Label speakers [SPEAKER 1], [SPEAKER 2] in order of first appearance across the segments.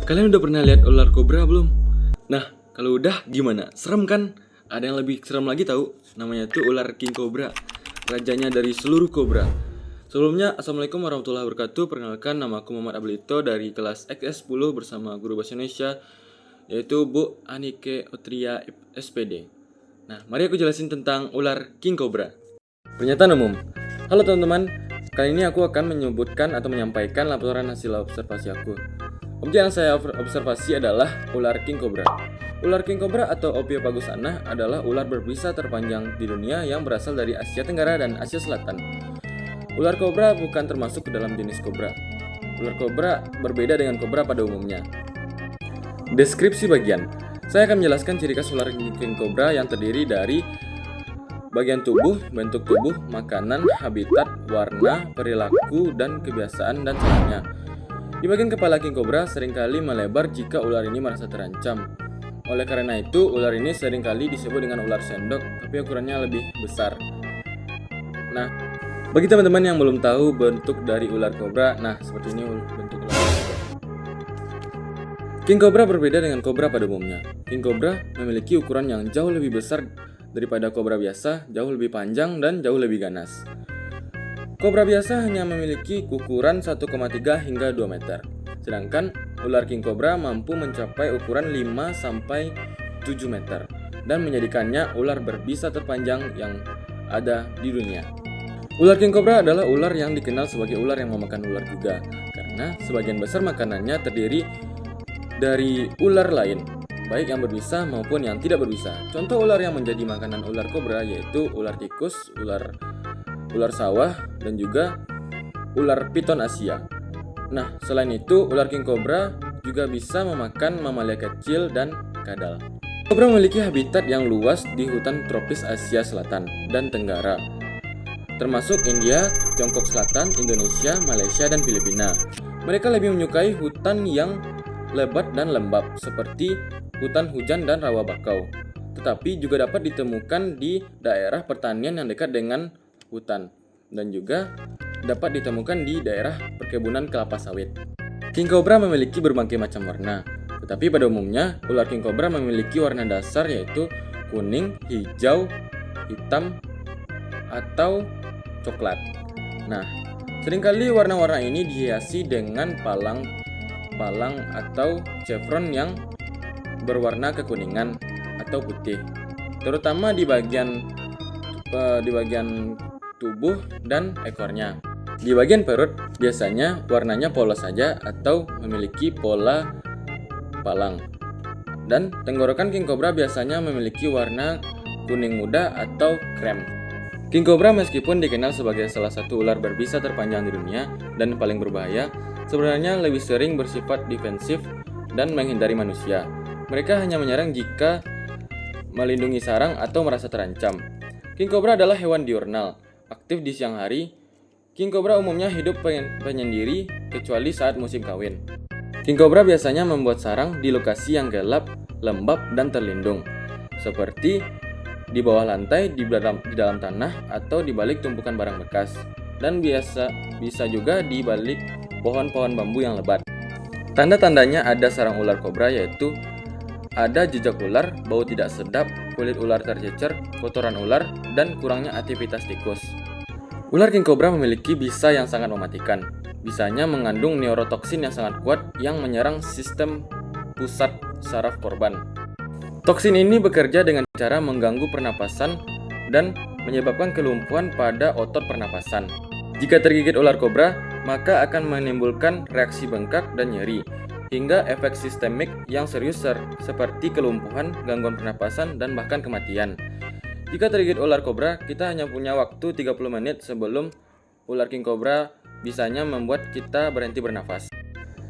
[SPEAKER 1] Kalian udah pernah lihat ular kobra belum? Nah, kalau udah gimana? Serem kan? Ada yang lebih serem lagi tahu? Namanya tuh ular king cobra, rajanya dari seluruh kobra. Sebelumnya, Assalamualaikum warahmatullahi wabarakatuh. Perkenalkan, nama aku Muhammad Ablito dari kelas XS10 bersama guru bahasa Indonesia, yaitu Bu Anike Otria SPD. Nah, mari aku jelasin tentang ular king cobra. Pernyataan umum. Halo teman-teman, kali ini aku akan menyebutkan atau menyampaikan laporan hasil observasi aku. Objek yang saya observasi adalah ular king cobra. Ular king cobra atau Ophiopagus anah adalah ular berbisa terpanjang di dunia yang berasal dari Asia Tenggara dan Asia Selatan. Ular kobra bukan termasuk ke dalam jenis kobra. Ular kobra berbeda dengan kobra pada umumnya. Deskripsi bagian. Saya akan menjelaskan ciri khas ular king cobra yang terdiri dari bagian tubuh, bentuk tubuh, makanan, habitat, warna, perilaku, dan kebiasaan dan caranya. Di bagian kepala king cobra seringkali melebar jika ular ini merasa terancam. Oleh karena itu, ular ini seringkali disebut dengan ular sendok, tapi ukurannya lebih besar. Nah, bagi teman-teman yang belum tahu bentuk dari ular kobra, nah seperti ini bentuk ular kobra. King cobra berbeda dengan kobra pada umumnya. King cobra memiliki ukuran yang jauh lebih besar daripada kobra biasa, jauh lebih panjang dan jauh lebih ganas. Kobra biasa hanya memiliki ukuran 1,3 hingga 2 meter. Sedangkan ular king cobra mampu mencapai ukuran 5-7 meter dan menjadikannya ular berbisa terpanjang yang ada di dunia. Ular king cobra adalah ular yang dikenal sebagai ular yang memakan ular juga, karena sebagian besar makanannya terdiri dari ular lain, baik yang berbisa maupun yang tidak berbisa. Contoh ular yang menjadi makanan ular kobra yaitu ular tikus, ular sawah, dan juga ular piton Asia. Nah, selain itu, ular king cobra juga bisa memakan mamalia kecil dan kadal. Kobra memiliki habitat yang luas di hutan tropis Asia Selatan dan Tenggara, termasuk India, Tiongkok Selatan, Indonesia, Malaysia, dan Filipina. Mereka lebih menyukai hutan yang lebat dan lembab, seperti hutan hujan dan rawa bakau, tetapi juga dapat ditemukan di daerah pertanian yang dekat dengan hutan, dan juga dapat ditemukan di daerah perkebunan kelapa sawit. King cobra memiliki berbagai macam warna, tetapi pada umumnya ular king cobra memiliki warna dasar yaitu kuning, hijau, hitam, atau coklat. Nah, seringkali warna-warna ini dihiasi dengan palang atau chevron yang berwarna kekuningan atau putih, terutama di bagian tubuh dan ekornya. Di bagian perut biasanya warnanya polos saja atau memiliki pola palang. Dan tenggorokan king cobra biasanya memiliki warna kuning muda atau krem. King cobra meskipun dikenal sebagai salah satu ular berbisa terpanjang di dunia dan paling berbahaya, sebenarnya lebih sering bersifat defensif dan menghindari manusia. Mereka hanya menyerang jika melindungi sarang atau merasa terancam. King cobra adalah hewan diurnal, aktif di siang hari. King cobra umumnya hidup penyendiri kecuali saat musim kawin. King cobra biasanya membuat sarang di lokasi yang gelap, lembab, dan terlindung, seperti di bawah lantai, di dalam tanah, atau di balik tumpukan barang bekas, dan bisa juga di balik pohon-pohon bambu yang lebat. Tanda-tandanya ada sarang ular kobra yaitu ada jejak ular, bau tidak sedap, kulit ular tercecer, kotoran ular, dan kurangnya aktivitas tikus. Ular king cobra memiliki bisa yang sangat mematikan. Bisanya mengandung neurotoksin yang sangat kuat yang menyerang sistem pusat saraf korban. Toksin ini bekerja dengan cara mengganggu pernapasan dan menyebabkan kelumpuhan pada otot pernapasan. Jika tergigit ular kobra, maka akan menimbulkan reaksi bengkak dan nyeri, hingga efek sistemik yang serius seperti kelumpuhan, gangguan pernapasan, dan bahkan kematian. Jika tergigit ular kobra, kita hanya punya waktu 30 menit sebelum ular king cobra bisanya membuat kita berhenti bernafas.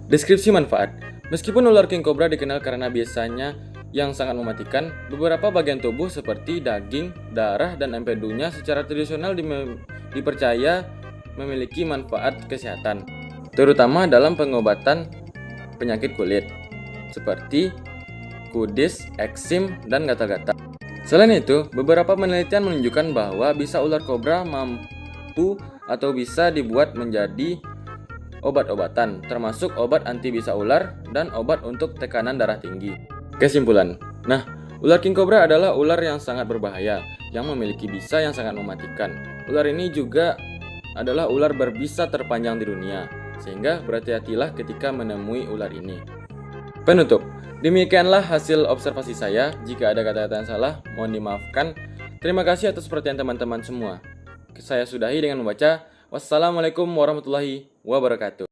[SPEAKER 1] Deskripsi manfaat. Meskipun ular king cobra dikenal karena biasanya yang sangat mematikan, beberapa bagian tubuh seperti daging, darah, dan empedunya secara tradisional dipercaya memiliki manfaat kesehatan, terutama dalam pengobatan penyakit kulit seperti kudis, eksim, dan gatal-gatal. Selain itu, beberapa penelitian menunjukkan bahwa bisa ular kobra mampu atau bisa dibuat menjadi obat-obatan, termasuk obat anti bisa ular dan obat untuk tekanan darah tinggi. Kesimpulan. Nah, ular king cobra adalah ular yang sangat berbahaya, yang memiliki bisa yang sangat mematikan. Ular ini juga adalah ular berbisa terpanjang di dunia, sehingga berhati-hatilah ketika menemui ular ini. Penutup, demikianlah hasil observasi saya. Jika ada kata-kata yang salah, mohon dimaafkan. Terima kasih atas perhatian teman-teman semua. Saya sudahi dengan membaca, wassalamualaikum warahmatullahi wabarakatuh.